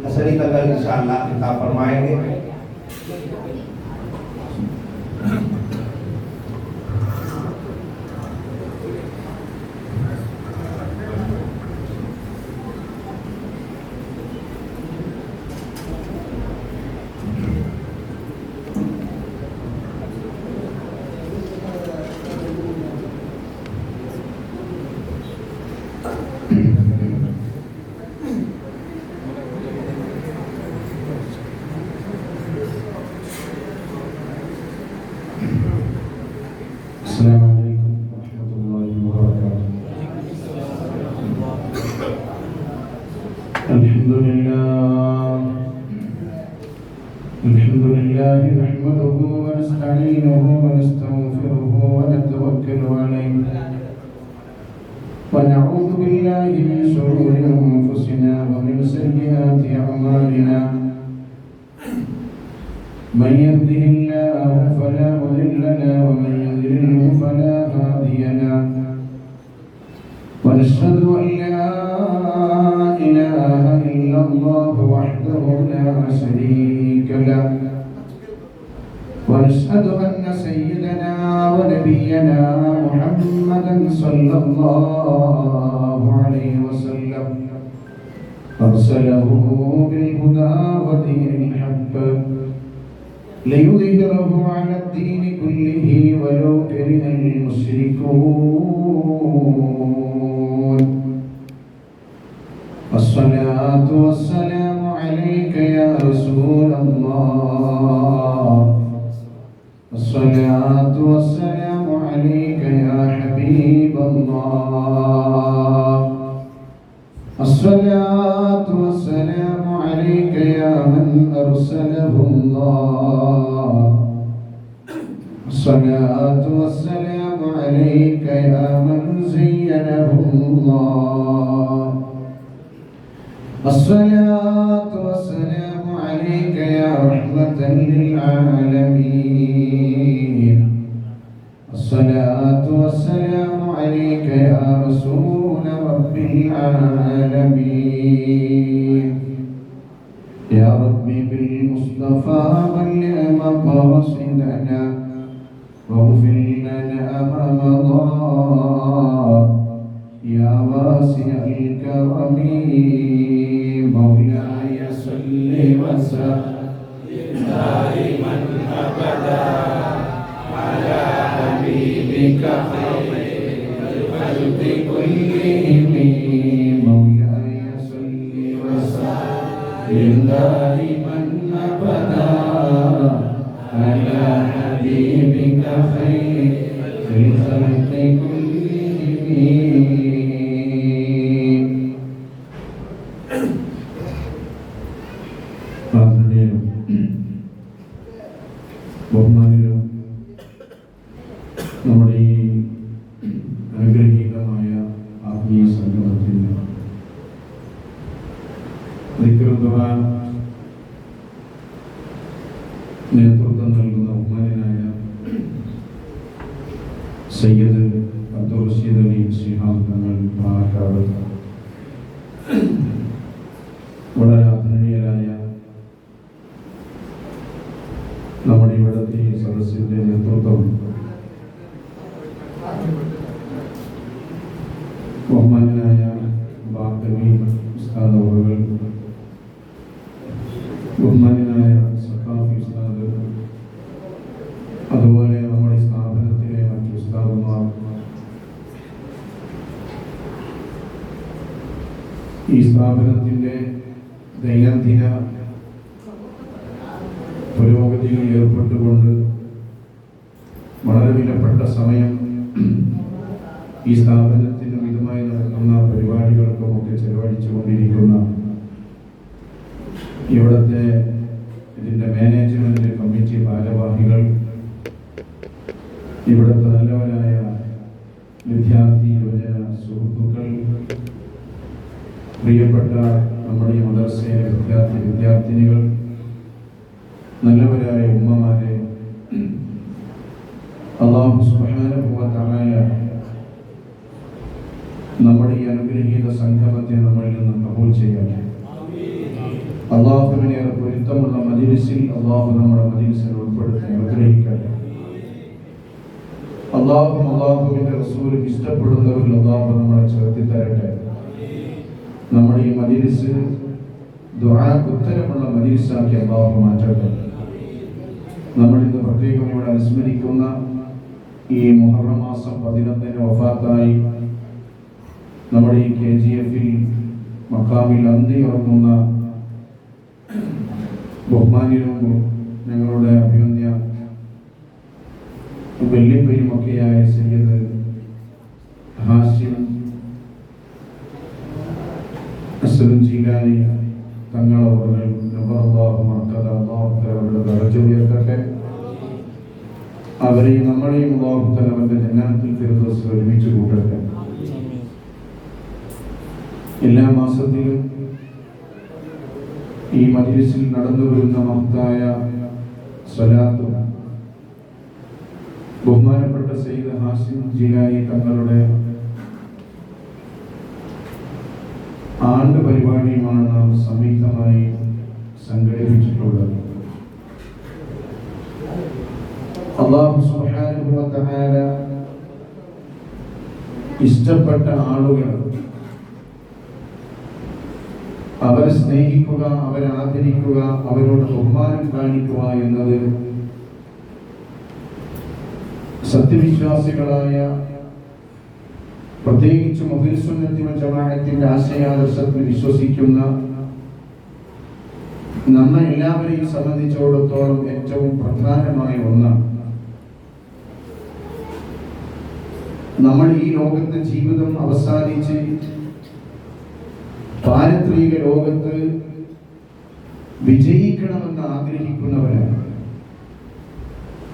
असली कल इंशाअल्लाह किताब फरमाएंगे। السلام عليكم ورحمة الله وبركاته. الحمد لله نحمده ونستعينه ونستغفره ونتوكل عليه ونعوذ بالله من شرور أنفسنا ومن سيئات أعمالنا. من يهده الله فلا مضل له ومن يضلله فلا هادي له. ونشهد أن لا إله إلا الله وحده لا شريك له. ونشهد أن سيدنا ونبينا محمدا صلى الله عليه وسلم أرسله بالهدى ودين الحق ليظهره على الدين كله ولو كره المشركون. الصلاة والسلام عليك يا رسول الله. الصلاة والسلام عليك يا حبيب الله. الصلاة والسلام عليك يا من أرسله الله. الصلاة والسلام عليك يا من زينه الله. الصلاة والسلام عليك يا رحمة للعالمين. الصلاة والسلام عليك يا رسول رب العالمين. يا ربي بالمصطفى بلغ مقاصدنا واغفر لنا رمضان يا واسع الكرم. مولاي صل وسلم دائما ابدا على حبيبك خير الخلق كلهم. مولاي صل وسلم دائما ابدا على حبيبك خير الخلق كلهم. ബഹുമാനിലും നമ്മുടെ ഈ അനുഗ്രഹീതമായ ആത്മീയ സംഗമത്തിന് നേതൃത്വം നൽകുന്ന ബഹുമാനായ സയ്യിദ് അബ്ദുൾ റഷീദ് അലി ശിഹാബ് തങ്ങൾ പാലക്കാട്, വളരെ ആദരണീയരായ നമ്മുടെ ഇവിടുത്തെ സദസ്സിന്റെ നേതൃത്വം ബഹുമാനായ ബാക്കവി ഉസ്താദ് അവറുകൾ, ബഹുമാനായ സഖാഫി ഉസ്താദ്, അതുപോലെ നമ്മുടെ സ്ഥാപനത്തിലെ മറ്റു ഉസ്താദുമാർ, ഈ സ്ഥാപനത്തിന്റെ ദൈനംദിന പുരോഗതിയിൽ ഏർപ്പെട്ടുകൊണ്ട് വളരെ വിലപ്പെട്ട സമയം ഈ സ്ഥാപനത്തിന് വിധമായി നടക്കുന്ന പരിപാടികൾക്കുമൊക്കെ ചെലവഴിച്ചുകൊണ്ടിരിക്കുന്ന ഇവിടുത്തെ ഇതിൻ്റെ മാനേജ്മെന്റ് കമ്മിറ്റി ഭാരവാഹികൾ, ഇവിടുത്തെ നല്ലവരായ വിദ്യാർത്ഥി യുവജന സുഹൃത്തുക്കൾ, പ്രിയപ്പെട്ട നമ്മുടെ ഈ മദ്രസയിലെ വിദ്യാർത്ഥിനികൾ, നല്ലവരായ ഉമ്മമാരെ, അല്ലാഹു സുബ്ഹാനഹു വ തആല നമ്മുടെ ഈ അനുഗ്രഹീത സംഗമത്തെ നമ്മളിൽ നിന്ന് കബൂൽ ചെയ്യട്ടെ. അള്ളാഹുവിനെ പൊരുത്തമുള്ള മജ്‌ലിസിൽ അള്ളാഹു നമ്മുടെ മജ്‌ലിസിൽ ഉൾപ്പെടുത്തി അനുഗ്രഹിക്കട്ടെ. അള്ളാഹുവിന്റെ റസൂലും ഇഷ്ടപ്പെടുന്നവരിൽ അള്ളാഹു നമ്മളെ ചേർത്തി തരട്ടെ. നമ്മുടെ ഈ മജ്‌ലിസ് ദുആക്ക് ഉത്തരമുള്ള മജ്‌ലിസാക്കി അള്ളാഹു മാറ്റട്ടെ. നമ്മളിന്ന് പ്രത്യേകം ഇവിടെ അനുസ്മരിക്കുന്ന ഈ മുഹറം മാസം 11 വഫാത്തായി നമ്മുടെ ഈ KGF-ൽ മഖാമിൽ അന്തിയുറങ്ങുന്ന ബഹുമാന്യനും ഞങ്ങളുടെ അഭിമന്യ വല്യപ്പയുമൊക്കെയായ സയ്യിദ് ഹാഷിം അസ്സലുൽ ജീലാനി തങ്ങളവരുടെ ദറജ ഉയർത്തട്ടെ. അവരെയും നമ്മളെയും അല്ലാഹു തആല അവന്റെ ജന്നാത്തുൽ ഫിർദൗസിൽ ഒരുമിച്ച് കൂട്ടട്ടെ. എല്ലാ മാസത്തിലും ഈ മജ്‌ലിസിൽ നടന്നു വരുന്ന മഹത്തായ സ്വലാത്തും ബഹുമാനപ്പെട്ട സയ്യിദ് ഹാഷിം ജീലാനി തങ്ങളുടെ ആണ്ട് പരിപാടിയുമാണ് നാം സംയുക്തമായി സംഘടിപ്പിച്ചിട്ടുള്ളത്. അല്ലാഹു സുബ്ഹാനഹു വ തആല ഇഷ്ടപ്പെട്ട ആളുകൾ അവരെ സ്നേഹിക്കുക, അവരെ ആദരിക്കുക, അവരോട് ബഹുമാനം കാണിക്കുക എന്നത് സത്യവിശ്വാസികളായ പ്രത്യേകിച്ചും അഹ്ലുസുന്നത്തി വൽ ജമാഅത്തിന്റെ ആശയാദർശത്തിൽ വിശ്വസിക്കുന്ന നമ്മെ എല്ലാവരെയും സംബന്ധിച്ചിടത്തോളം ഏറ്റവും പ്രധാനമായ ഒന്നാണ്. നമ്മൾ ഈ ലോകത്തെ ജീവിതം അവസാനിച്ച് പാരത്രിക ലോകത്ത് വിജയിക്കണമെന്ന് ആഗ്രഹിക്കുന്നവരാണ്.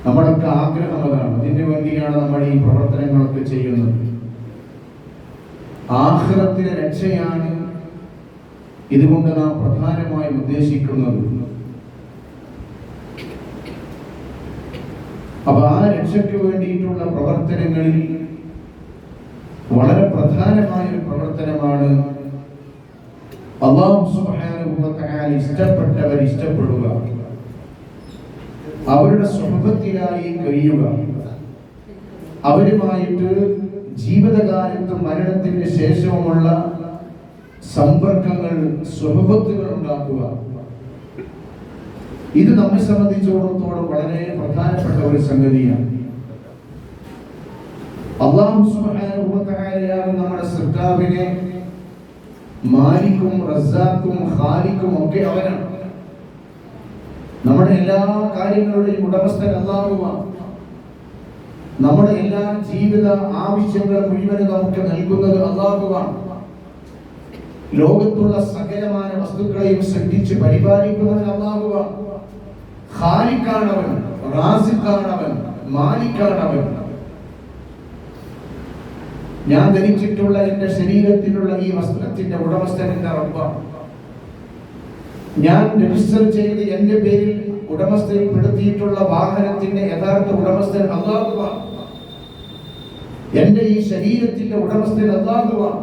നമ്മളൊക്കെ ആഗ്രഹം അതാണ്. അതിനു വേണ്ടിയാണ് നമ്മൾ ഈ പ്രവർത്തനങ്ങളൊക്കെ ചെയ്യുന്നത്. ആഖിറത്തിലെ രക്ഷയാണ് ഇതുകൊണ്ട് നാം പ്രധാനമായും ഉദ്ദേശിക്കുന്നത്. അപ്പൊ ആ രക്ഷയ്ക്ക് വേണ്ടിയിട്ടുള്ള പ്രവർത്തനങ്ങളിൽ വളരെ പ്രധാനമായ ഒരു പ്രവർത്തനമാണ് അല്ലാഹു സുബ്ഹാനഹു വ തആല ഇഷ്ടപ്പെട്ടവർ ഇഷ്ടപ്പെടുക, അവരുടെ സ്വഹബത്തിലായി കഴിയുക, അവരുമായിട്ട് ജീവിതകാലത്തും മരണത്തിന് ശേഷവുമുള്ള സമ്പർക്കങ്ങൾ, സ്വഹബത്തുകൾ ഉണ്ടാക്കുക. ഇത് നമ്മെ സംബന്ധിച്ചിടത്തോളം വളരെ പ്രധാനപ്പെട്ട ഒരു സംഗതിയാണ്. അല്ലാഹു സുബ്ഹാനഹു വ തആലയാണ് നമ്മുടെ സൃഷ്ടാവിനെ മാലിക്കും റസാഖും ഖാലിഖും ഒക്കെ അവനാണ്. നമ്മുടെ എല്ലാ കാര്യങ്ങളുടെയും ഉടമസ്ഥൻ അല്ലാഹുവാണ്. നമ്മുടെ എല്ലാ ജീവിത ആവശ്യങ്ങൾ മുഴുവനും നമുക്ക് നൽകുന്നത് അല്ലാഹുവാണ്. ലോകത്തുള്ള സകലമായ വസ്തുക്കളെയും സൃഷ്ടിച്ച് പരിപാലിക്കുന്നവൻ അല്ലാഹുവാണ്. ഖാലിഖാണവൻ, റാസിഖാണവൻ, മാലിക്കാണവൻ. ഞാൻ ധരിച്ചിട്ടുള്ള എന്റെ ശരീരത്തിലുള്ള ഈ വസ്ത്രത്തിന്റെ ഉടമസ്ഥൻ എന്റെ റബ്ബാണ്. ഞാൻ രജിസ്റ്റർ ചെയ്ത് എന്റെ പേരിൽ ഉടമസ്ഥയിൽപ്പെടുത്തിയിട്ടുള്ള വാഹനത്തിന്റെ യഥാർത്ഥ ഉടമസ്ഥൻ അല്ലാഹുവാണ്. എന്റെ ഈ ശരീരത്തിന്റെ ഉടമസ്ഥൻ അല്ലാഹുവാണ്.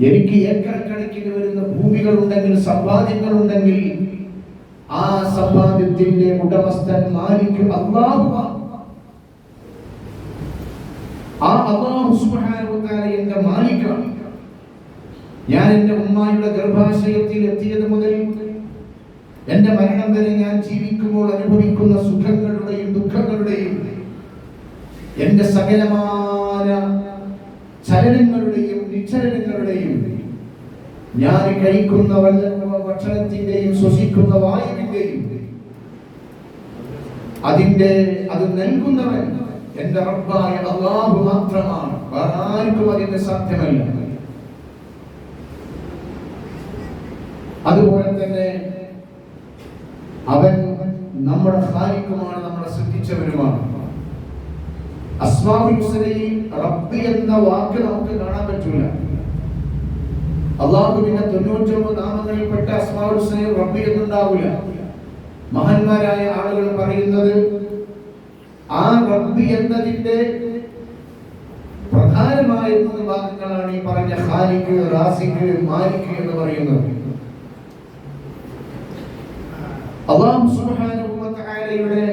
എനിക്ക് ഏക്കർ കണക്കിന് വരുന്ന ഭൂമികൾ ഉണ്ടെങ്കിൽ, സമ്പാദ്യങ്ങൾ ഉണ്ടെങ്കിൽ, ആ സമ്പാദ്യത്തിന്റെ ഉടമസ്ഥൻ മാലിക് അല്ലാഹുവാണ്. ആ അല്ലാഹു സുബ്ഹാനഹു വ തആല എന്റെ മാലിക്കാണ്. ഞാൻ എന്റെ ഉമ്മായുടെ ഗർഭാശയത്തിൽ എത്തിയത് മുതൽ എന്റെ മരണം വരെ ഞാൻ ജീവിക്കുമ്പോൾ അനുഭവിക്കുന്ന സുഖങ്ങളുടെയും ദുഃഖങ്ങളുടെയും എന്റെ സകലമായ ചലനങ്ങളുടെയും നിശ്ചലനങ്ങളുടെയും ഞാൻ കഴിക്കുന്ന ഭക്ഷണത്തിന്റെയും ശ്വസിക്കുന്ന വായുവിന്റെയും അത് നൽകുന്നവൻ എന്റെ റബ്ബായ അല്ലാഹു മാത്രമാണ്. ആർക്കും അതിന് സാധ്യമല്ല. അതുപോലെ തന്നെ അവൻ നമ്മുടെ ഖാലിഖുമാണ്, നമ്മളെ സൃഷ്ടിച്ചവനുമാണ്. അസ്മാഉൽ ഹുസ്നയിൽ റബ്ബ് എന്ന വാക്ക് നമുക്ക് കാണാൻ പറ്റില്ല. അല്ലാഹുവിന്റെ 99 നാമങ്ങളിൽപ്പെട്ട അസ്മാഉൽ ഹുസ്നയിൽ റബ്ബ് എന്നുണ്ടാവില്ല. മഹാന്മാരായ ആളുകൾ പറയുന്നത് ആ റബ്ബ് എന്നതിന്റെ പ്രധാനമായ 3 വാക്കുകളാണ് ഈ പറഞ്ഞ ഖാലിഖ്, റാസിഖ്, മാലിക് എന്ന് പറയുന്നത്. അല്ലാഹു സുബ്ഹാനഹു വ തആലയുടെ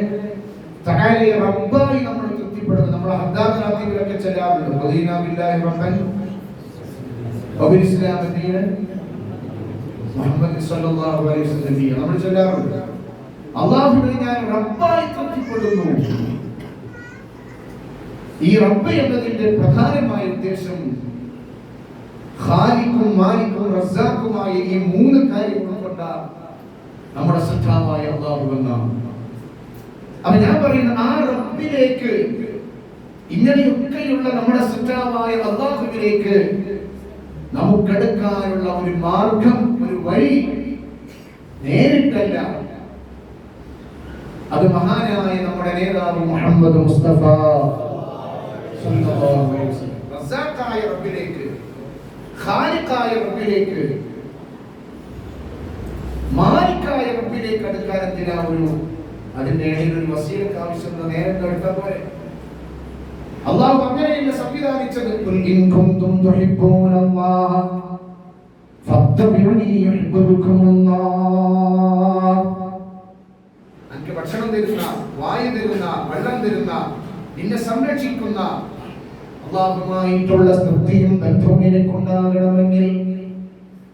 തആലയെ റബ്ബായി നമ്മൾ തൃപ്തിപ്പെടുക. നമ്മൾ ഹദ്ദാദിലൊക്കെ ചെല്ലാറുണ്ട്, ഖദീന ബില്ലാഹി റബ്ബൻ വബിൽ ഇസ്ലാമി ദീനൻ മുഹമ്മദ് സല്ലല്ലാഹു അലൈഹി വസല്ലം നമ്മൾ ചെല്ലാറുണ്ട്. അല്ലാഹുവിനെ ഞാൻ റബ്ബായി തൃപ്തിപ്പെടുന്നു. ഈ റബ്ബ് എന്നതിന്റെ പ്രധാനമായ ഉദ്ദേശം ഖാലിഖും മാലിക്കും റസ്സാഖുമായ ഈ മൂന്ന് കാര്യങ്ങൾ കൊണ്ട് നമ്മുടെ സൃഷ്ടാവായ അല്ലാഹു എന്നാണ്. അപ്പൊ ഞാൻ പറയുന്ന ആ റബ്ബിലേക്ക്, ഇങ്ങനെയൊക്കെയുള്ള നമ്മുടെ സൃഷ്ടാവായ അല്ലാഹുവിലേക്ക് നമുക്കെടുക്കാനുള്ള ഒരു മാർഗം, ഒരു വഴി നേരിട്ടല്ല. അത് മഹാനായ നമ്മുടെ നേതാവ് മുഹമ്മദ് മുസ്തഫ സല്ലല്ലാഹു അലൈഹി വസല്ലം റസ്സാഖായ റബ്ബിലേക്ക്, ഖാലിഖായ റബ്ബിലേക്ക്, മാലിക്കായ റബ്ബിലേക്ക് അടുക്കാൻ എന്തിനാ അതിന്റെ ഇടയിൽ ഒരു വസീലത്ത് ആവശ്യമുള്ള നേരം എടുത്താൽ പോലെ. അല്ലാഹു അങ്ങനെയല്ല സംവിധാനിച്ചത്. ഖുൽ ഇൻ കുൻതും തുഹിബ്ബൂനല്ലാഹ ഫത്തബിഉനി യുഹിബ്ബുകുമുല്ലാഹ്. അനക്ക് ഭക്ഷണം തരുന്ന, വായു തരുന്ന, വെള്ളം തരുന്ന, നിന്നെ സംരക്ഷിക്കുന്ന അല്ലാഹുവുമായിട്ടുള്ള സ്നേഹവും ബന്ധവും നിനക്കുണ്ടാകണമെങ്കിൽ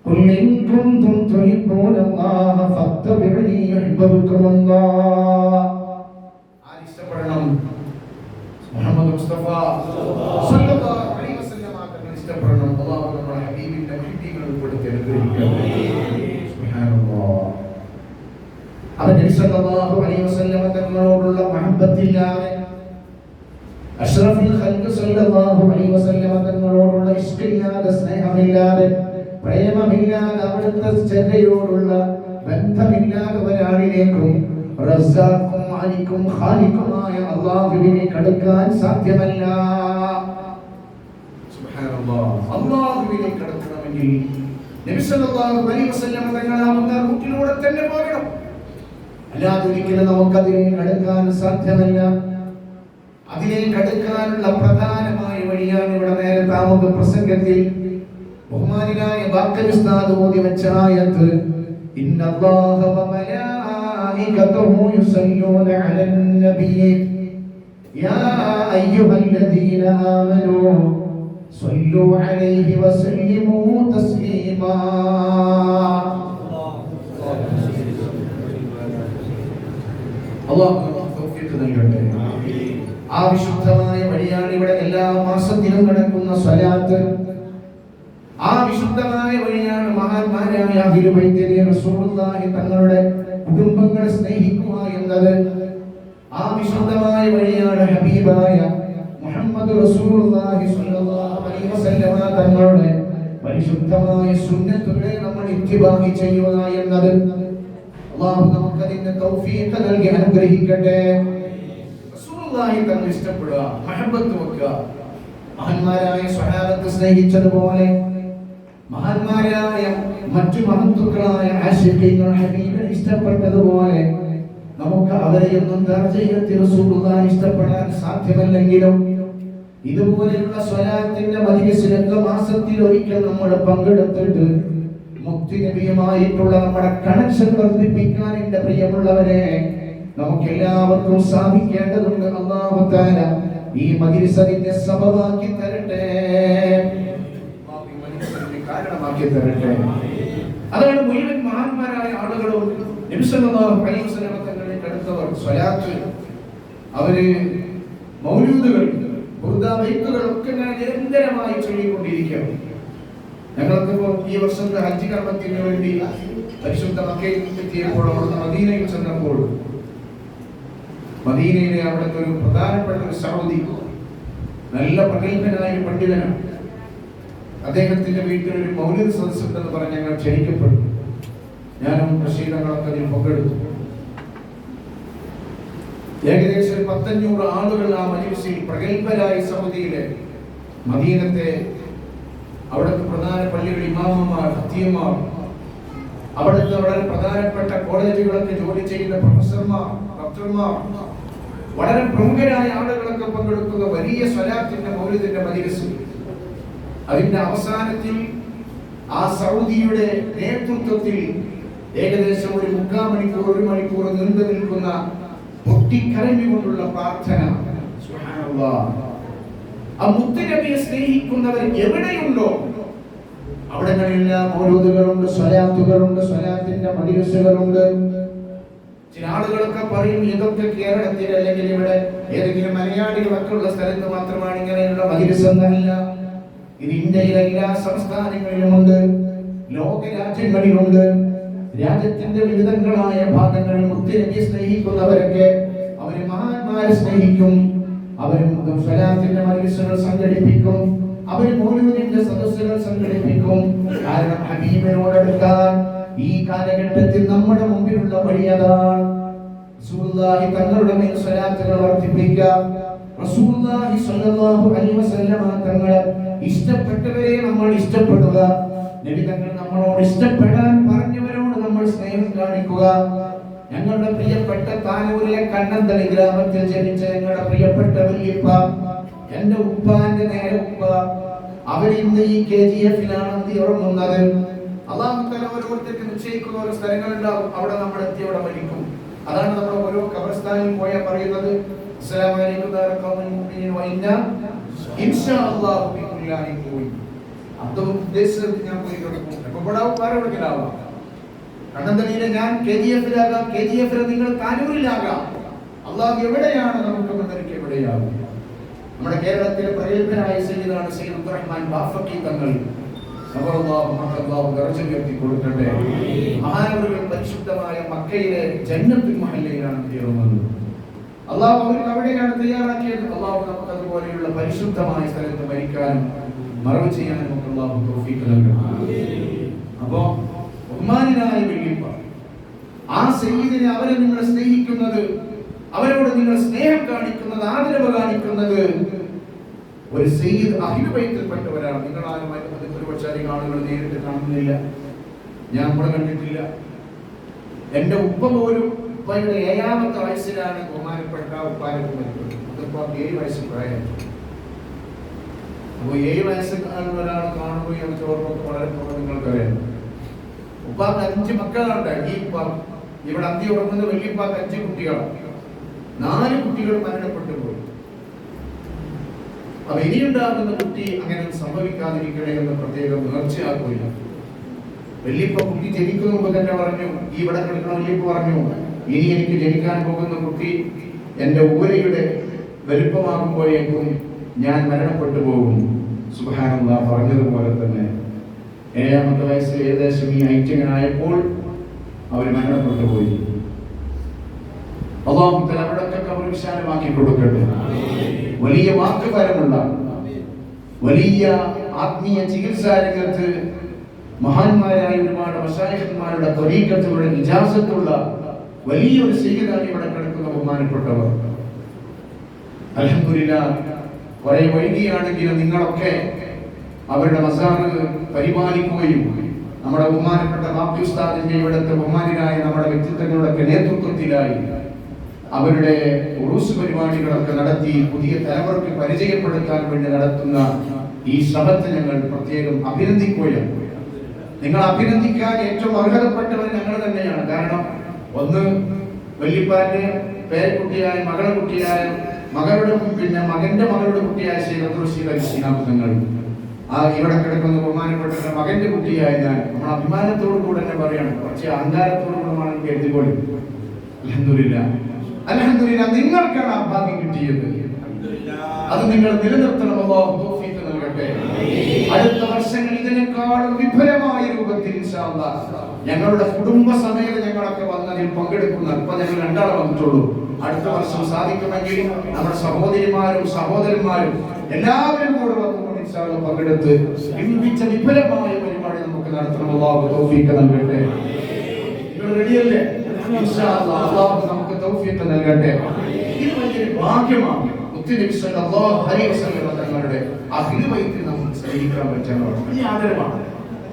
ഖുൽ ഇൻ കുൻതും തുഹിബ്ബൂനല്ലാഹ ഫത്തബിഉനി യുഹിബ്ബുകുമുല്ലാഹ്. ആരിഷ്ടപ്പെടണം? മുഹമ്മദ് മുസ്തഫ സല്ലല്ലാഹു അലൈഹി വസല്ലം തങ്ങൾ ഇഷ്ടപ്പെടണം. അല്ലാഹു നമ്മുടെ ഹബീബിന്റെ മുഹബ്ബീങ്ങൾ ഉൾപ്പെടുത്തി അനുഗ്രഹിക്കട്ടെ. സുബ്ഹാനല്ലാഹ്. അവൻ നബി സല്ലല്ലാഹു അലൈഹി വസല്ലം തങ്ങളോടുള്ള മഹബ്ബത്തില്ലാതെ, അഷ്റഫുൽ ഖൽഖ് സല്ലല്ലാഹു അലൈഹി വസല്ലം തങ്ങളോടുള്ള ഇഷ്കില്ലാതെ, സ്നേഹമില്ലാതെ, പ്രേമമില്ലാതെ, അവിടുത്തെ ചെല്ലയോടുള്ള ബന്ധമില്ലാതെ ഒരാളിലേക്കും റസ്സാഖും മാലിക്കും ഖാലിഖുമായ അല്ലാഹുവിലേക്ക് അടുക്കാൻ സാധ്യമല്ല. സുബ്ഹാനല്ലാഹ്. അല്ലാഹുവിലേക്ക് അടുക്കണമെങ്കിൽ നബി സല്ലല്ലാഹു അലൈഹി വസല്ലം തങ്ങളാവുന്ന റൂട്ടിലൂടെ തന്നെ പോകണം. അല്ലാതെ ഒരിക്കലും നമുക്കതിലേക്ക് അടുക്കാൻ സാധ്യമല്ല. അതിലേക്ക് അടുക്കാനുള്ള പ്രധാനമായ വഴിയാണ് ഇവിടെ നേരത്തെ ആമുഖ പ്രസംഗത്തിൽ ബഹുമാനിയായ ബാക്കർ ഉസ്താദ് ഓതി വെച്ച ആയത്ത്, ഇന്നല്ലാഹ വ മലായികതുഹു യുസല്ലൂന അലൻ നബി യാ അയ്യുഹല്ലദീന ആമനൂ സ്വല്ലൂ അലൈഹി വസല്ലിമൂ തസ്ലീമാ. അല്ലാഹു തൗഫീഖ് നൽകട്ടെ. ആ വിശുദ്ധമായ വഴിയാണ് ഇവിടെ എല്ലാ മാസത്തിലും നടക്കുന്ന സ്വലാത്ത്. ആ വിശുദ്ധമായ വഴിയാണ് മഹാന്മാരായ അഹ്ലുൽ ബൈത്തിനെ റസൂലുള്ളാഹി തങ്ങളുടെ കുടുംബങ്ങളെ സ്നേഹിക്കുക എന്നത്. ആ വിശുദ്ധമായ വഴിയാണ് ഹബീബായ മുഹമ്മദ് റസൂലുള്ളാഹി സ്വല്ലല്ലാഹു അലൈഹി വസല്ലം തങ്ങളുടെ പരിശുദ്ധമായ സുന്നത്തുകളെ നമ്മൾ ഇത്തിബാഅ് ചെയ്യുക എന്നത്. അല്ലാഹു നമുക്ക് അതിന്റെ തൗഫീഖ് നൽകി അനുഗ്രഹിക്കട്ടെ. റസൂലുള്ളാഹി തങ്ങൾ ഇഷ്ടപ്പെടുക, മഹബ്ബത്ത് വെക്കുക. മഹാന്മാരായ സ്വഹാബത്ത് സ്നേഹിച്ചതുപോലെ മഹാന്മാരായ മറ്റു മഹത്തുക്കളായ ആശിഖീങ്ങൾ ഹബീബിനെ ഇഷ്ടപ്പെട്ടതുപോലെ നമുക്ക് അവരെയൊന്നും ദർജയിൽ റസൂലുള്ളാഹി ഇഷ്ടപ്പെടാൻ സാധ്യമല്ലെങ്കിലും ഇതുപോലെയുള്ള സ്വലാത്തിന്റെ മജ്ലിസിലൊക്കെ മാസത്തിൽ ഒരിക്കൽ നമ്മൾ പങ്കെടുത്തിട്ട് മുക്തി നബിയുമായിട്ടുള്ള നമ്മുടെ കണക്ഷൻ വർദ്ധിപ്പിക്കാൻ എന്റെ പ്രിയമുള്ളവരെ നമുക്ക് എല്ലാവർക്കും സാധിക്കേണ്ടതുണ്ട്. അല്ലാഹു തആല ഈ മജ്ലിസ് അതിന്റെ സബബാക്കി തരട്ടെ, കാരണമാക്കി തരട്ടെ. അതാണ് മുഴുവൻ മഹാന്മാരായ ആളുകളും നബി സല്ലല്ലാഹു അലൈഹി വസല്ലം തങ്ങളെ അടുത്തവർ സ്വലാത്ത്, അവര് മൗലൂദുകൾ, ബുർദ ബൈത്തുകൾ ഒക്കെ നിരന്തരമായി ചൊല്ലിക്കൊണ്ടിരിക്കുകയാണ്. ഞങ്ങൾക്ക് ഈ വർഷത്തെ ഹജ്ജ് കർമ്മത്തിന് വേണ്ടി പരിശുദ്ധ മക്കയിൽ എത്തിയപ്പോൾ അവിടുന്ന് മദീനയിൽ ചെന്നപ്പോൾ മദീനയിലെ അവിടുത്തെ ഒരു പ്രധാനപ്പെട്ട ഒരു സൗദി നല്ല പ്രഗത്ഭനായ ഒരു പണ്ഡിതനാണ്. അദ്ദേഹത്തിന്റെ വീട്ടിൽ ഒരു മൗലിദ് സദസ്സുണ്ടെന്ന് പറഞ്ഞ് ഞങ്ങൾ ക്ഷണിക്കപ്പെട്ടു. ഞാനും പ്രശീലങ്ങളൊക്കെ അതിൽ പങ്കെടുത്തു. ഏകദേശം 1,500 ആളുകൾ ആ മജ്‌ലിസിൽ പ്രഗത്ഭരായ സൗദിയിലെ മദീനത്തെ അവിടുത്തെ പ്രധാന പള്ളികൾ ഇമാമന്മാർ, ഖത്തീബുമാർ, അവിടുത്തെ വളരെ പ്രധാനപ്പെട്ട കോളേജുകളൊക്കെ ജോലി ചെയ്യുന്ന പ്രൊഫസർമാർ, ഡോക്ടർമാർ, വളരെ പ്രമുഖരായ ആളുകളൊക്കെ പങ്കെടുക്കുന്ന വലിയ സ്വലാത്തിന്റെ മൗലിദിന്റെ മജ്‌ലിസ്. അതിന്റെ അവസാനത്തിൽ ആ സൗദിയുടെ നേതൃത്വത്തിൽ ഏകദേശം ഒരു 3/4 മണിക്കൂർ 1 മണിക്കൂർ നീണ്ടു നിൽക്കുന്ന പൊട്ടിക്കരഞ്ഞുകൊണ്ടുള്ള പ്രാർത്ഥന. സുബ്ഹാനല്ലാഹ്. ആ മുത്തുനബിയെ സ്നേഹിക്കുന്നവർ എവിടെയുണ്ടോ അവിടങ്ങളിലെല്ലാം മൗലൂദുകളുണ്ട്, സ്വലാത്തുകളുണ്ട്, സ്വലാത്തിന്റെ മജ്‌ലിസുകളുണ്ട്. ചില ആളുകളൊക്കെ പറയും ഇതൊക്കെ കേരളത്തിൽ അല്ലെങ്കിൽ ഇവിടെ ഏതെങ്കിലും മലയാളികളൊക്കെ ഉള്ള സ്ഥലത്ത് മാത്രമാണ് ഇങ്ങനെയുള്ള മജ്‌ലിസ് എന്നല്ല. ഇത് ഇന്ത്യയിലെ എല്ലാ സംസ്ഥാനങ്ങളിലുമുണ്ട്, ലോക രാജ്യങ്ങളിലുണ്ട്. രാജ്യത്തിന്റെ വിവിധങ്ങളായ ഭാഗങ്ങളിൽ മുത്തുനബിയെ സ്നേഹിക്കുന്നവരൊക്കെ അവര് മഹാന്മാരെ സ്നേഹിക്കും. അവരും സ്വലാത്തിന്റെ മജ്‌ലിസുകൾ സംഘടിപ്പിക്കും, അവർ മൗലൂദിന്റെ സദസ്സുകൾ സംഘടിപ്പിക്കും. കാരണം ഹബീബിനോടടുക്കാൻ ഈ കാലഘട്ടത്തിൽ നമ്മുടെ മുമ്പിലുള്ള വഴി അതാണ്. റസൂലുള്ളാഹി തങ്ങളുടെ മേൽ സ്വലാത്തുകൾ വർദ്ധിപ്പിക്കുക, റസൂലുള്ളാഹി സ്വല്ലല്ലാഹു അലൈഹി വസല്ലമ തങ്ങളെ ഇഷ്ടപ്പെട്ടവരെ നമ്മൾ ഇഷ്ടപ്പെടുക, നബി തങ്ങൾ നമ്മളോട് ഇഷ്ടപ്പെടാൻ പറഞ്ഞവരോട് നമ്മൾ സ്നേഹം കാണിക്കുക. ഞങ്ങളുടെ പ്രിയപ്പെട്ട താനൂരിലെ കണ്ണന്തളി ഗ്രാമത്തിൽ ജനിച്ച ഞങ്ങളുടെ പ്രിയപ്പെട്ട വല്യപ്പ, എന്റെ ഉപ്പാന്റെ നേരെ ഉപ്പ, അവരിന്ന് ഈ KGF-ലാണ് അന്തി ഉറങ്ങുന്നത്. അല്ലാഹു തആല ഓരോരുത്തർക്ക് നിശ്ചയിക്കുന്ന ഓരോ സ്ഥലങ്ങളുണ്ടാവും, അവിടെ നമ്മൾ എത്തി അവിടെ മരിക്കും. അതാണ് നമ്മൾ ഓരോ ഖബർസ്ഥാനിൽ പോയാൽ പറയുന്നത് അസ്സലാമു അലൈക്കും ദാറഖൗമിൽ മുഅ്മിനീൻ വ ഇന്നാ ഇൻഷാ അല്ലാഹു ബികുല്ലാഹി പോയി. അതും ഉദ്ദേശിച്ചത് ഞാൻ പോയി കൊടുക്കും. അപ്പോൾ പടാവും വേറെ എവിടെയാവാം. കണ്ണന്തളിയിലെ ഞാൻ KGF-ലാകാം, KGF-ലെ നിങ്ങൾ താനൂരിലാകാം. അല്ലാഹു എവിടെയാണ് നമുക്ക് മുന്നറിയിപ്പ് എവിടെയാകും. നമ്മുടെ കേരളത്തിലെ പ്രഗത്ഭനായ സയ്യിദാണ് സയ്യിദ് അബ്ദുറഹ്മാൻ ബാഫഖി തങ്ങൾ. അല്ലാഹു ദർജ ഉയർത്തി കൊടുക്കട്ടെ. മഹാനവറുകൾ പരിശുദ്ധമായ മക്കയിലെ ജന്നത്തുൽ മുഹല്ലയിലാണ് തീർന്നത്. അല്ലാഹു അവർക്ക് അവിടെയാണ് തയ്യാറാക്കിയത്. അല്ലാഹു നമുക്ക് അതുപോലെയുള്ള പരിശുദ്ധമായ സ്ഥലത്ത് മരിക്കാനും മറവ് ചെയ്യാനും നമുക്ക് അല്ലാഹു തൗഫീഖ് നൽകട്ടെ. അപ്പോ ബഹുമാനനായ വല്യപ്പ, ആ സയ്യിദിനെ അവരെ നിങ്ങൾ സ്നേഹിക്കുന്നത്, അവരോട് നിങ്ങൾ സ്നേഹം കാണിക്കുന്നത്, ആദരവ് കാണിക്കുന്നത് ഒരു സയ്യിദ് അഹ്ലു ബൈത്തിൽപ്പെട്ടവരാണ്. നിങ്ങൾ ആരും ഒരുപക്ഷെ അധികം ആളുകൾ നേരിട്ട് കാണുന്നില്ല, ഞാൻ നമ്മളെ കണ്ടിട്ടില്ല. എന്റെ ഉപ്പ പോലും ഉപ്പയുടെ 7ാമത്തെ വയസ്സിലാണ് ബഹുമാനപ്പെട്ട ഉപ്പാനൊക്കെ മരിക്കുന്നത്. അതിപ്പോ 7 വയസ്സ് പ്രായം. അപ്പോൾ 7 വയസ്സ് ഒരാൾ കാണുമ്പോൾ എനിക്ക് ഓർമ്മ വളരെ കുറവ്. നിങ്ങൾക്കറിയാം, ഉപ്പാക്ക് 5 മക്കളുണ്ട്. ഈ ഉപ്പ ഇവിടെ അന്തി ഉറങ്ങുന്ന വല്യപ്പാക്ക് 5 കുട്ടികളാണ്. 4 കുട്ടികൾ മരണപ്പെട്ടു പോയി. അപ്പൊ ഇനിയുണ്ടാകുന്ന കുട്ടി അങ്ങനെ സംഭവിക്കാതിരിക്കണേ എന്ന് പ്രത്യേകം നേർച്ചയാക്കുകയില്ല. വല്യപ്പ കുട്ടി ജനിക്കുന്ന മുമ്പ് തന്നെ പറഞ്ഞു, ഈ ഇവിടെ കിടക്കുന്ന വല്യപ്പ പറഞ്ഞു, ഇനി എനിക്ക് ജനിക്കാൻ പോകുന്ന കുട്ടി എന്റെ ഊരയുടെ വലുപ്പമാകുമ്പോഴേക്കും ഞാൻ മരണപ്പെട്ടു പോകും. സുബ്ഹാനല്ലാഹ്. പറഞ്ഞതുപോലെ തന്നെ 7ാമത്തെ വയസ്സിൽ ഏകദേശം ഈ ഐറ്റങ്ങനായപ്പോൾ അവർ മരണപ്പെട്ടു പോയി. അല്ലാഹു തആല അവിടൊക്കെ ഖബർ വിശാലമാക്കി കൊടുക്കട്ടെ. വലിയ വാക്കുപരമുള്ള, വലിയ ആത്മീയ ചികിത്സാ രംഗത്ത് മഹാന്മാരായ ഒരുപാട് മശായിഖന്മാരുടെ ത്വരീഖത്തുകളുടെ ഇജാസത്തുള്ള വലിയൊരു സയ്യിദാണ് ഇവിടെ കിടക്കുന്ന ബഹുമാനപ്പെട്ടവർ. അൽഹംദുലില്ലാഹ്. കുറെ വൈകിയാണെങ്കിലും നിങ്ങളൊക്കെ അവരുടെ മസാറ് പരിപാലിക്കുകയും നമ്മുടെ ബഹുമാനപ്പെട്ട ബാപ്പി ഉസ്താദിന്റെ ഇവിടുത്തെ ബഹുമാനായ നമ്മുടെ വ്യക്തിത്വങ്ങളുടെ നേതൃത്വത്തിലായി അവരുടെ ഉറൂസ് പരിപാടികളൊക്കെ നടത്തി പുതിയ തലമുറയ്ക്ക് പരിചയപ്പെടുത്താൻ വേണ്ടി നടത്തുന്ന ഈ ശ്രമത്തെ ഞങ്ങൾ പ്രത്യേകം അഭിനന്ദിക്കുകയാണ്. നിങ്ങൾ അഭിനന്ദിക്കാൻ ഏറ്റവും അർഹതപ്പെട്ടവർ ഞങ്ങൾ തന്നെയാണ്. കാരണം ഒന്ന്, വല്യപ്പാന്റെ പേരക്കുട്ടിയായ മകളുടെ കുട്ടിയായ മകളുടെ മകന്റെ മകളുടെ കുട്ടിയായ ശ്രീനാമങ്ങൾ, ആ ഇവിടെ കിടക്കുന്ന ബഹുമാനപ്പെട്ട മകന്റെ കുട്ടിയായ ഞാൻ നമ്മൾ അഭിമാനത്തോടു കൂടെ തന്നെ പറയണം. കുറച്ച് അഹങ്കാരത്തോടു കൂടെ എഴുതിക്കോളി. അൽഹംദുലില്ലാഹ്. അൽഹംദുലില്ലാഹ്. നിങ്ങൾക്കാണ് ആ ഭാഗ്യം കിട്ടിയത്. അത് നിങ്ങൾ നിലനിർത്തണം. അല്ലാഹു തൗഫീഖ് നൽകട്ടെ. അടുത്ത വർഷങ്ങൾ ഇതിനേക്കാളും വിപുലമായ രൂപത്തിൽ ഇൻഷാ അല്ലാഹ് ഞങ്ങളുടെ കുടുംബ സമേതം ഞങ്ങളൊക്കെ വന്നതിൽ പങ്കെടുക്കുന്ന, ഇപ്പൊ ഞങ്ങൾ 2 ആളെ വന്നിട്ടുള്ളൂ. അടുത്ത വർഷം സാധിക്കുമെങ്കിൽ നമ്മുടെ സഹോദരിമാരും സഹോദരന്മാരും എല്ലാവരും കൂടെ വന്നുകൊണ്ട് ഇൻഷാ അല്ലാഹ് പങ്കെടുത്ത് വിപുലിച്ച വിപുലമായ പരിപാടി നമുക്ക് നടത്തണം. അല്ലാഹു തൗഫീഖ് നൽകട്ടെ. നിങ്ങൾ റെഡിയല്ലേ? ഇൻഷാ അല്ലാഹ് അല്ലാഹു നമുക്ക് തൗഫീഖ് നൽകട്ടെ. ഇത് വലിയൊരു ഭാഗ്യമാണ്. മുത്തുനബി സല്ലല്ലാഹു അലൈഹി വസല്ലം തങ്ങളുടെ അഹ്ലു ബൈത്തിൽ നമുക്ക് സ്നേഹിക്കാൻ പറ്റുന്നത് വലിയ ആദരവാണ്.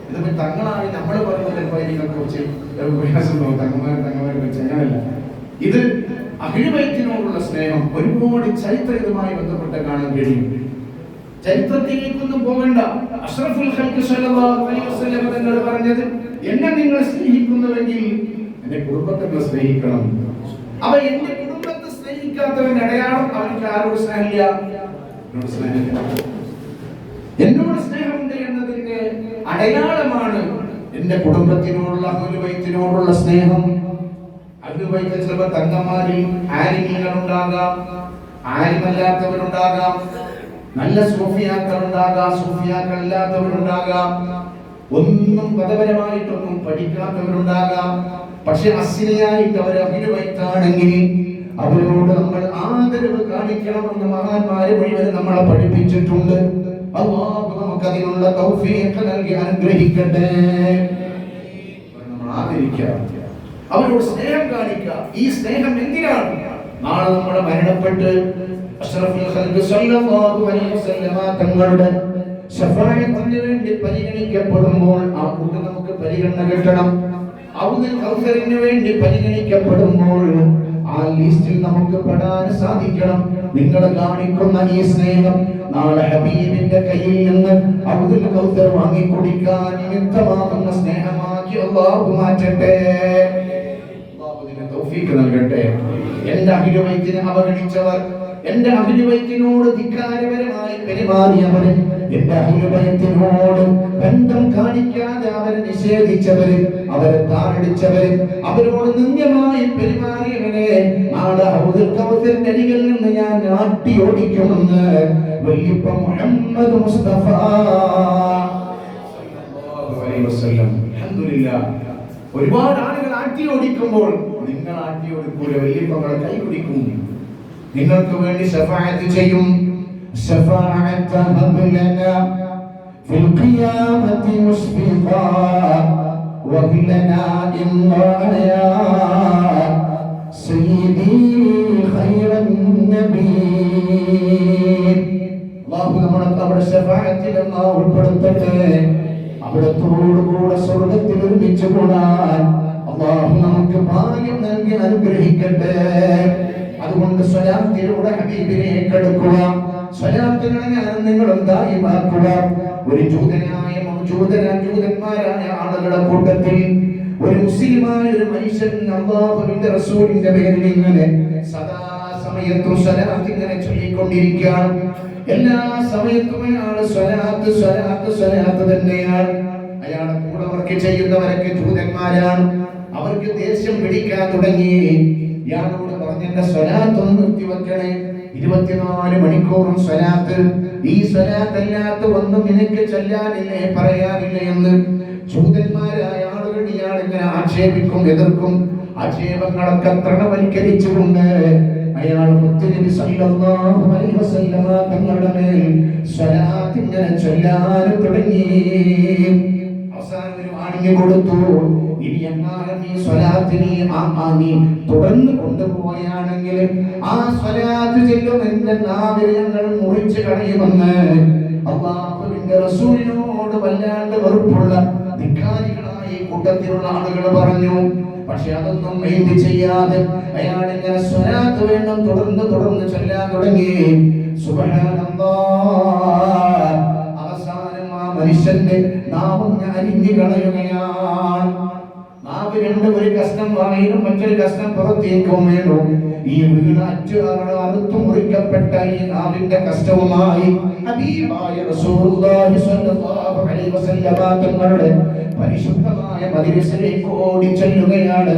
ഇതിപ്പോ തങ്ങളായി നമ്മൾ പറയുന്നത് ഇതിനെ കുറിച്ച് പ്രയാസം തോന്നും. തങ്ങന്മാരെ കുറിച്ച് അങ്ങനല്ല. ഇത് അഹ്ലു ബൈത്തിനോടുള്ള സ്നേഹം ഒരുപാട് ചരിത്രവുമായി ബന്ധപ്പെട്ട് കാണാൻ കഴിയും. ചരിത്രത്തിലേക്കൊന്നും പോകണ്ട. അഷ്റഫുൽ ഖൽഖ് സല്ലല്ലാഹു അലൈഹി വസല്ലം തങ്ങൾ പറഞ്ഞത്, എന്നെ നിങ്ങൾ സ്നേഹിക്കുന്നുവെങ്കിൽ എന്റെ കുടുംബത്തെ സ്നേഹിക്കണം. അവ എന്റെ കുടുംബത്തെ സ്നേഹിക്കാത്തവൻ അടയാളം അവർക്ക് ആരോട് സ്നേഹമില്ല, എന്നോട് സ്നേഹമുണ്ട് എന്നതിന്റെ അടയാളമാണ് എന്റെ കുടുംബത്തിനോടുള്ള അഹ്ലുൽ ബൈത്തിനോടുള്ള സ്നേഹം. അഹ്ലുൽ ബൈത്ത് ചിലപ്പോൾ തങ്ങന്മാരിൽ ആലിമീങ്ങളുണ്ടാകാം, ആലിമല്ലാത്തവരുണ്ടാകാം, നല്ല സൂഫിയാക്കളുണ്ടാകാം, സൂഫിയാക്കളില്ലാത്തവരുണ്ടാകാം, ഒന്നും മതപരമായിട്ടൊന്നും പഠിക്കാത്തവരുണ്ടാകാം. പക്ഷെ അസ്ലിയായിട്ട് അവർ അഹ്ലുൽ ബൈത്താണെങ്കിൽ അവരോട് നമ്മൾ ആദരവ് കാണിക്കണമെന്ന് മഹാന്മാര് മുഴുവൻ നമ്മളെ പഠിപ്പിച്ചിട്ടുണ്ട്. അല്ലാഹു നമുക്ക് അതിനുള്ള തൗഫീഖ് നൽകി അനുഗ്രഹിക്കട്ടെ. നമ്മൾ ആദരിക്കാം, അവരോട് സ്നേഹം കാണിക്കാം. ഈ സ്നേഹം എന്തിനാണ്? നാളെ നമ്മൾ മരണപ്പെട്ട് അഷ്റഫുൽ ഖൽഖ് സല്ലല്ലാഹു അലൈഹി വസല്ലമ തങ്ങളുടെ ശഫാഅത്തിന് വേണ്ടി പരിഗണിക്കപ്പെടുമ്പോൾ ആ കൂട്ടം നമുക്ക് പരിഗണന കിട്ടണം. ഔദുൽ കൗസറിന് വേണ്ടി പരിഗണിക്കപ്പെടുമ്പോൾ ആ ലിസ്റ്റിൽ നമുക്ക് പെടാൻ സാധിക്കണം. നിങ്ങൾ കാണിക്കുന്ന ഈ സ്നേഹം നാളെ ഹബീബിന്റെ കയ്യിൽ നിന്ന് ഔദുൽ കൗസർ വാങ്ങി കുടിക്കാൻ നിമിത്തമാകുന്ന സ്നേഹമാക്കി അല്ലാഹു മാറ്റട്ടെ. അല്ലാഹു ഇതിന് തൗഫീഖ് നൽകട്ടെ. എന്റെ അഹ്ലുൽ ബൈത്തിനെ അവഗണിച്ചവർ, എന്റെ അഹ്ലുൽ ബൈത്തിനോട് ധിക്കാരപരമായി പെരുമാറിയവർ, എന്റെ അഹ്ലുൽ ബൈത്തിനോട് ബന്ധം കാണിക്കാതെ അവരെ നിഷേധിച്ചവര്, അവരെ താറടിച്ചവര്, അവരോട് നിന്ദ്യമായി പെരുമാറിയവരെ നാളെ ഔദുൽ കൗസറിന്റെ അരികിൽ നിന്ന് ഞാൻ ആട്ടി ഓടിക്കുമെന്ന് വല്യപ്പ മുഹമ്മദ് മുസ്തഫ സല്ലല്ലാഹു അലൈഹി വസല്ലം. അൽഹംദുലില്ലാഹ്, ഒരുപാട് ആളുകൾ ആട്ടി ഓടിക്കുമ്പോൾ നിങ്ങൾ ആട്ടി ഓടിക്കൂല, വല്യപ്പങ്ങളെ കൈ പിടിക്കും, നിങ്ങൾക്ക് വേണ്ടി ശഫാഅത്ത് ചെയ്യും. ശഫാഅത്ത് ഹബ്ലനാ ഫിൽ ഖിയാമത്തി മുസ്ബിഖാ വഹിലനാ ഇമ്മാനാ സയ്യിദി ഖൈറൻ നബി. അല്ലാഹു നമ്മളെ അവിടെ ശഫാഅത്തിൽ അല്ലാഹു ഉൾപ്പെടുത്തട്ടെ. അവിടത്തോടുകൂടെ സ്വർഗ്ഗത്തിൽ ഒരുമിച്ച് കൂടാൻ അല്ലാഹു നമുക്ക് ഭാഗ്യം നൽകി അനുഗ്രഹിക്കട്ടെ. അതുകൊണ്ട് സ്വലാത്തിലൂടെ ഹബീബിലേക്ക് അടുക്കുക, സ്വലാത്തുകളെ ഞാൻ നിങ്ങളും ദായിമാക്കുക. ഒരു ജൂതന്മാരായ ആളുകളുടെ കൂട്ടത്തിൽ ഒരു മുസ്ലിമായ ഒരു മനുഷ്യൻ അല്ലാഹുവിന്റെ റസൂലിന്റെ പേരിൽ ഇങ്ങനെ സദാ സമയത്തും സ്വലാത്ത് ഇങ്ങനെ ചൊല്ലിക്കൊണ്ടിരിക്കുകയാണ്. എല്ലാ സമയത്തും അയാൾ സ്വലാത്ത് സ്വലാത്ത് സ്വലാത്ത് തന്നെയാണ്. അയാളെ കൂടെ വർക്ക് ചെയ്യുന്നവരൊക്കെ ജൂതന്മാരാണ്. അവർക്ക് ദേഷ്യം പിടിക്കാൻ തുടങ്ങി. ഇയാളോട് പറഞ്ഞെന്റെ സ്വലാത്ത് ഒന്ന് നിർത്തിവെക്കണേ, 24 മണിക്കൂറും സ്വലാത്ത്, ഈ സ്വലാത്ത് അല്ലാത്ത ഒന്നും നിനക്ക് ചൊല്ലാനില്ലേ, പറയാനില്ലേ എന്ന് ജൂതന്മാരായ ആളുകൾ ഇയാളിങ്ങനെ ആക്ഷേപിക്കും, എതിർക്കും. ആക്ഷേപങ്ങളൊക്കെ തൃണവൽക്കരിച്ചുകൊണ്ട് അയാൾ മുത്തുനബി സല്ലല്ലാഹു അലൈഹി വസല്ലമ തങ്ങളുടെ മേൽ സ്വലാത്ത് ഇങ്ങനെ ചൊല്ലാൻ തുടങ്ങി. അവസാനം ഒരു വാണിംഗ് കൊടുത്തു, ഇനി എങ്ങാനും ഈ സ്വലാത്തിനെ നീ തുടർന്ന് കൊണ്ടുപോവുകയാണെങ്കിൽ ആ സ്വലാത്ത് ചൊല്ലും എന്റെ നാവിൽ ഞങ്ങൾ മുറിച്ചു കളയുമെന്ന് അല്ലാഹുവിന്റെ റസൂലിനോട് വല്ലാണ്ട് വെറുപ്പുള്ള ധിക്കാരികളായി കൂട്ടത്തിലുള്ള ആളുകൾ പറഞ്ഞു. പക്ഷെ അതൊന്നും മൈൻഡ് ചെയ്യാതെ അയാൾ ഇങ്ങനെ സ്വലാത്ത് വേണം തുടർന്ന് ചൊല്ലാൻ തുടങ്ങി. സുബ്ഹാനല്ലാഹ്, അവസാനം ആ മനുഷ്യന്റെ നാവും അരിഞ്ഞു കളയുകയാണ്. നാവ് രണ്ട്, ഒരു കഷ്ണം വായിലും മറ്റൊരു കഷ്ണം പുറത്തേക്കും വേണു. ഈ വീട് അറുത്തു മുറിക്കപ്പെട്ട ഈ നാവിന്റെ കഷ്ടവുമായി ഹബീബായ റസൂലുള്ളാഹി സ്വല്ലല്ലാഹു അലൈഹി വസല്ലമ തങ്ങളുടെ പരിശുദ്ധമായ മജ്‌ലിസിലേക്ക് ഓടി ചെല്ലുകയാണ്.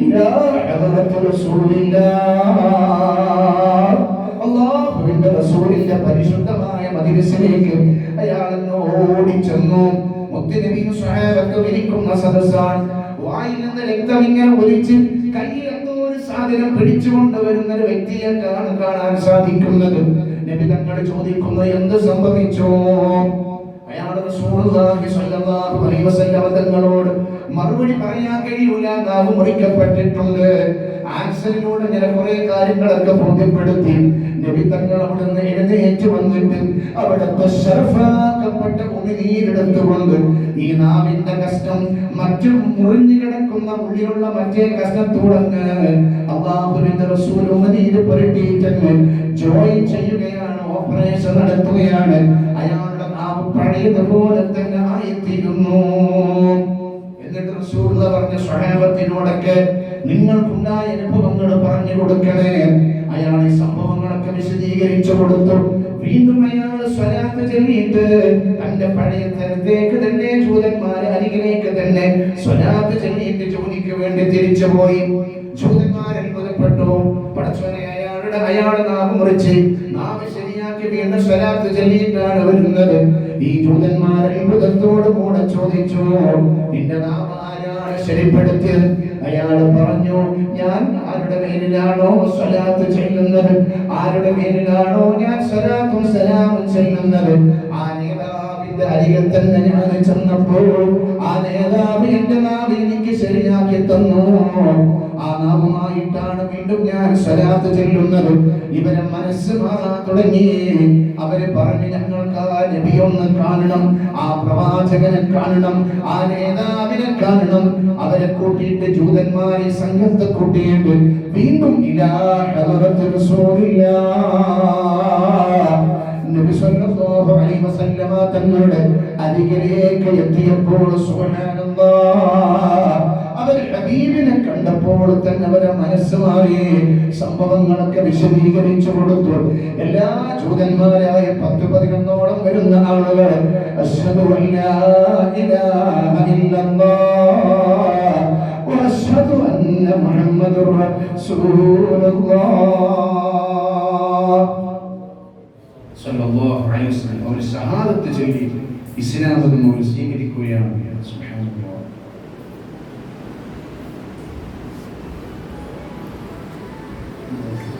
ഇലാ ഹദറത്തുൽ റസൂലില്ലാഹ്, അല്ലാഹുവിന്റെ റസൂലിന്റെ പരിശുദ്ധമായ മജ്‌ലിസിലേക്ക് അയാൾ ഓടി ചെന്നു. മുത്തുനബിയും സ്വഹാബത്തും ഇരിക്കുന്ന സദസ്സാണ്. വായിൽ നിന്ന് രക്തം ഇങ്ങനെ ഒലിച്ച് കയ്യിൽ എന്തോ ഒരു സാധനം പിടിച്ചുകൊണ്ട് വരുന്ന ഒരു വ്യക്തിയെ കാണാൻ സാധിക്കുന്നത്. നബി തങ്ങൾ ചോദിക്കുന്നു, എന്ത് സംഭവിച്ചു? അയാൾ റസൂലുള്ളാഹി സ്വല്ലല്ലാഹു അലൈഹി വസല്ലം തങ്ങളോട് മറുപടി പറയാൻ കഴിയൂല, നാവ് മുറിക്കപ്പെട്ടിട്ടുണ്ട്. ആൻസറിലൂടെ ഞാൻ കുറെ കാര്യങ്ങളൊക്കെ ബോധ്യപ്പെടുത്തി. നബി തങ്ങൾ അവിടുന്ന് എഴുന്നേറ്റ് വന്നിട്ട് അവിടുത്തെ ശർഫാക്കപ്പെട്ട ഉമിനീരെടുത്തുകൊണ്ട് ഈ നാവിന്റെ കഷ്ണം മറ്റു മുറിഞ്ഞു കിടക്കുന്ന ഉള്ളിലുള്ള മറ്റേ കഷ്ണത്തോടങ്ങ് അല്ലാഹുവിന്റെ റസൂൽ ഉമിനീര് പുരട്ടിയിട്ട് ജോയിൻ ചെയ്യുകയാണ്, ഓപ്പറേഷൻ നടത്തുകയാണ്. അയാളുടെ നാവ് പഴയതുപോലെ തന്നെ ആയിത്തീരുന്നു. എന്നിട്ട് റസൂലുള്ളാഹി പറഞ്ഞ സ്വഹാബത്തിനോടൊക്കെ നിങ്ങൾക്കുണ്ടായ അനുഭവങ്ങൾ പറഞ്ഞു കൊടുക്കണേ. അയാൾ ഈ സംഭവങ്ങളൊക്കെ വിശദീകരിച്ചു കൊടുത്തു. വീണ്ടും അയാൾ സ്വലാത്ത് ചൊല്ലിയിട്ട് തന്റെ പഴയ സ്ഥലത്തേക്ക് തന്നെ ജൂതന്മാരെ അരികിലേക്ക് തന്നെ സ്വലാത്ത് ചൊല്ലിയിട്ട് ജോലിക്ക് വേണ്ടി തിരിച്ചു പോയി. ജൂതന്മാർ അത്ഭുതപ്പെട്ടു. പടച്ചോനെ, അയാളുടെ നാവ് മുറിച്ച് നാവ് ശരിയാക്കി വീണ്ടും സ്വലാത്ത് ചൊല്ലിയിട്ടാണ് വരുന്നത്. ഈ ജൂതന്മാർ അത്ഭുതത്തോട് കൂടെ ചോദിച്ചു, നിന്റെ നാവ് ആരാണ് ശരിപ്പെടുത്തിയത്? അയാൾ പറഞ്ഞു, ഞാൻ ആരുടെ പേരിലാണോ സ്വലാത്ത് ചെയ്യുന്നത്, ആരുടെ പേരിലാണോ ഞാൻ സ്വലാത്തും സലാമും ചെയ്യുന്നത്, ആ നേതാവിന്റെ അരികിൽ തന്നെ ഞാൻ ചെന്നപ്പോൾ ആ നേതാവ് എന്റെ നാവ് എനിക്ക് ശരിയാക്കി തന്നു. ആ നാവുമായിട്ടാണ് വീണ്ടും ഞാൻ സ്വലാത്ത് ചെല്ലുന്നത്. ഇവരെ മനസ്സ് മാറാൻ തുടങ്ങി. അവര് പറഞ്ഞു, ഞങ്ങൾക്ക് ആ നബിയൊന്ന് കാണണം, ആ പ്രവാചകനെ കാണണം, ആ നേതാവിനെ കാണണം. അവരെ കൂട്ടിയിട്ട് ജൂതന്മാരെ സംഘത്തെ കൂട്ടിയിട്ട് വീണ്ടും ഇലാ ഹദറത്ത് റസൂലില്ലാഹ് നബി സല്ലല്ലാഹു അലൈഹി വസല്ലമ തങ്ങളുടെ അരികിലേക്ക് എത്തിയപ്പോൾ സുബ്ഹാനല്ലാഹ്, അവർ ഹബീബിനെ കണ്ടപ്പോൾ തന്നെ അവരെ മനസ്സ് മാറി. സംഭവങ്ങളൊക്കെ വിശദീകരിച്ചു കൊടുത്തു. എല്ലാ ജൂതന്മാരായ 10-11 വരുന്ന ആളുകൾ അശ്ഹദു അല്ലാ ഇലാഹ ഇല്ലല്ലാഹ് വഅശ്ഹദു അന്ന മുഹമ്മദുർ റസൂലുള്ളാഹ് സല്ലല്ലാഹു അലൈഹി വസല്ലം ഒരു ഷഹാദത്ത് ചൊല്ലി ഇസ്ലാം സ്വീകരിക്കുകയാണ്. സുബ്ഹാനല്ലാഹ്.